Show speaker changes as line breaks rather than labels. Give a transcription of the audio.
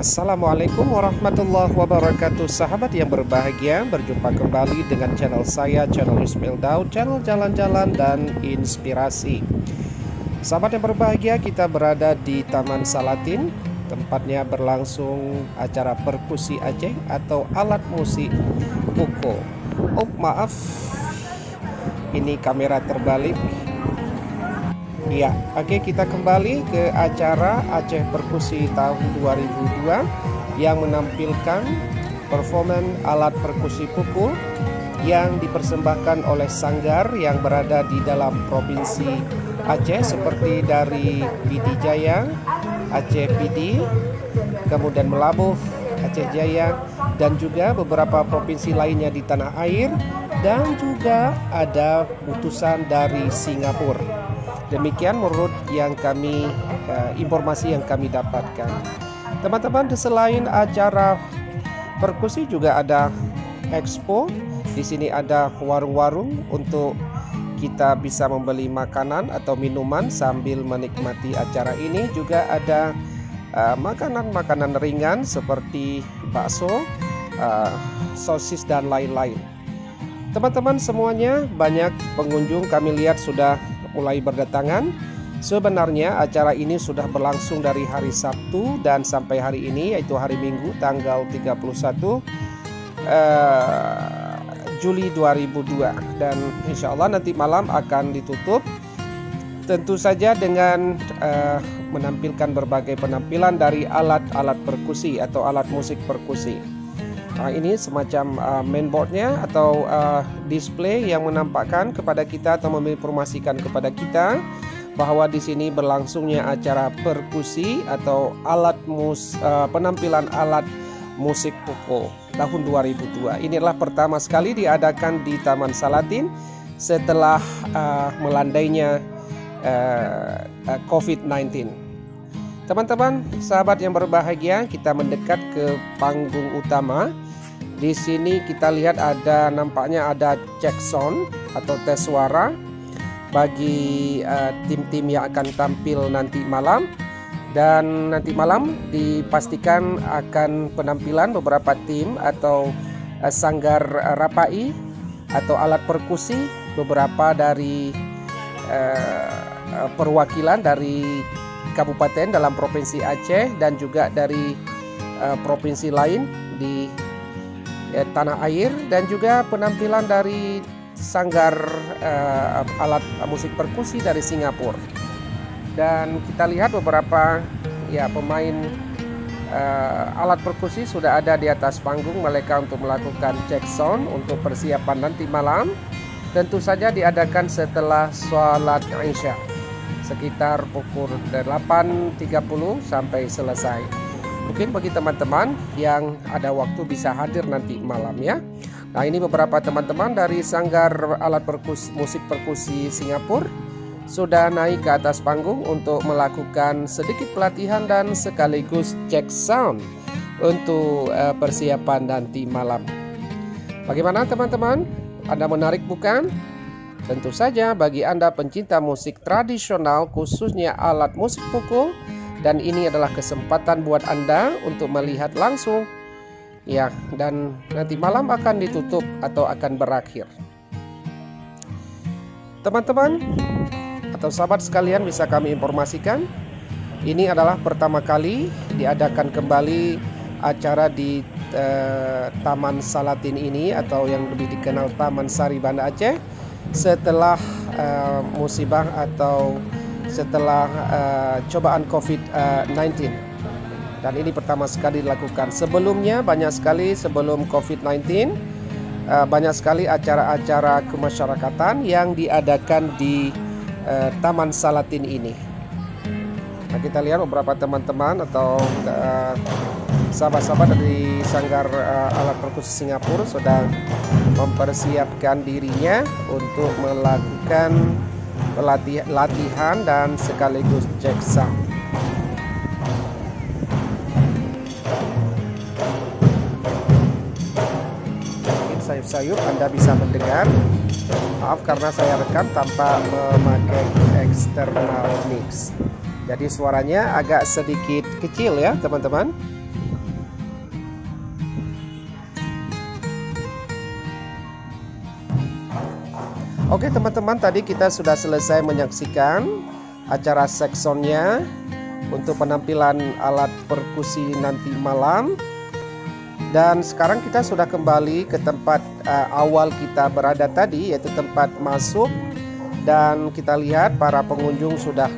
Assalamualaikum warahmatullahi wabarakatuh. Sahabat yang berbahagia, berjumpa kembali dengan channel saya, channel Ismail Daud, channel jalan-jalan dan inspirasi. Sahabat yang berbahagia, kita berada di Taman Salatin. Tempatnya berlangsung acara perkusi Aceh atau alat musik puko. Oh maaf, ini kamera terbalik. Ya, oke, kita kembali ke acara Aceh Perkusi tahun 2002 yang menampilkan performan alat perkusi pukul yang dipersembahkan oleh sanggar yang berada di dalam provinsi Aceh seperti dari PD Jaya, Aceh PD, kemudian Melabuh, Aceh Jaya, dan juga beberapa provinsi lainnya di tanah air, dan juga ada utusan dari Singapura. Demikian menurut yang kami informasi yang kami dapatkan. Teman-teman, selain acara perkusi juga ada expo. Di sini ada warung-warung untuk kita bisa membeli makanan atau minuman sambil menikmati acara ini. Juga ada makanan-makanan ringan seperti bakso, sosis dan lain-lain. Teman-teman semuanya, banyak pengunjung kami lihat sudah mulai berdatangan. Sebenarnya acara ini sudah berlangsung dari hari Sabtu dan sampai hari ini, yaitu hari Minggu tanggal 31 Juli 2002, dan insya Allah nanti malam akan ditutup, tentu saja dengan menampilkan berbagai penampilan dari alat-alat perkusi atau alat musik perkusi. Nah, ini semacam mainboardnya atau display yang menampakkan kepada kita atau menginformasikan kepada kita bahwa di sini berlangsungnya acara perkusi atau penampilan alat musik pukul tahun 2002. Ini adalah pertama sekali diadakan di Taman Salatin setelah melandainya COVID-19. Teman-teman, sahabat yang berbahagia, kita mendekat ke panggung utama. Di sini kita lihat nampaknya ada check sound atau tes suara bagi tim-tim yang akan tampil nanti malam. Dan nanti malam dipastikan akan penampilan beberapa tim atau sanggar rapai atau alat perkusi, beberapa dari perwakilan dari kabupaten dalam provinsi Aceh dan juga dari provinsi lain di tanah air, dan juga penampilan dari sanggar alat musik perkusi dari Singapura. Dan kita lihat beberapa pemain alat perkusi sudah ada di atas panggung mereka untuk melakukan check sound untuk persiapan nanti malam. Tentu saja diadakan setelah sholat Isya sekitar pukul 8.30 sampai selesai. Mungkin bagi teman-teman yang ada waktu bisa hadir nanti malam ya. Nah, ini beberapa teman-teman dari sanggar alat musik perkusi Singapura sudah naik ke atas panggung untuk melakukan sedikit pelatihan dan sekaligus cek sound untuk persiapan nanti malam. Bagaimana teman-teman? Anda menarik bukan? Tentu saja bagi Anda pencinta musik tradisional, khususnya alat musik pukul, dan ini adalah kesempatan buat Anda untuk melihat langsung ya, dan nanti malam akan ditutup atau akan berakhir. Teman-teman atau sahabat sekalian, bisa kami informasikan ini adalah pertama kali diadakan kembali acara di Taman Salatin ini atau yang lebih dikenal Taman Sari Banda Aceh setelah musibah atau setelah cobaan COVID-19. Dan ini pertama sekali dilakukan. Sebelumnya banyak sekali sebelum COVID-19 banyak sekali acara-acara kemasyarakatan yang diadakan di Taman Salatin ini. Nah, kita lihat beberapa teman-teman atau sahabat-sahabat dari sanggar alat perkusi Singapura sudah mempersiapkan dirinya untuk melakukan latihan dan sekaligus cek sound. Mungkin sayup-sayup Anda bisa mendengar. Maaf karena saya rekam tanpa memakai external mix. Jadi suaranya agak sedikit kecil ya teman-teman. Oke teman-teman, tadi kita sudah selesai menyaksikan acara seksonnya untuk penampilan alat perkusi nanti malam. Dan sekarang kita sudah kembali ke tempat awal kita berada tadi, yaitu tempat masuk. Dan kita lihat para pengunjung sudah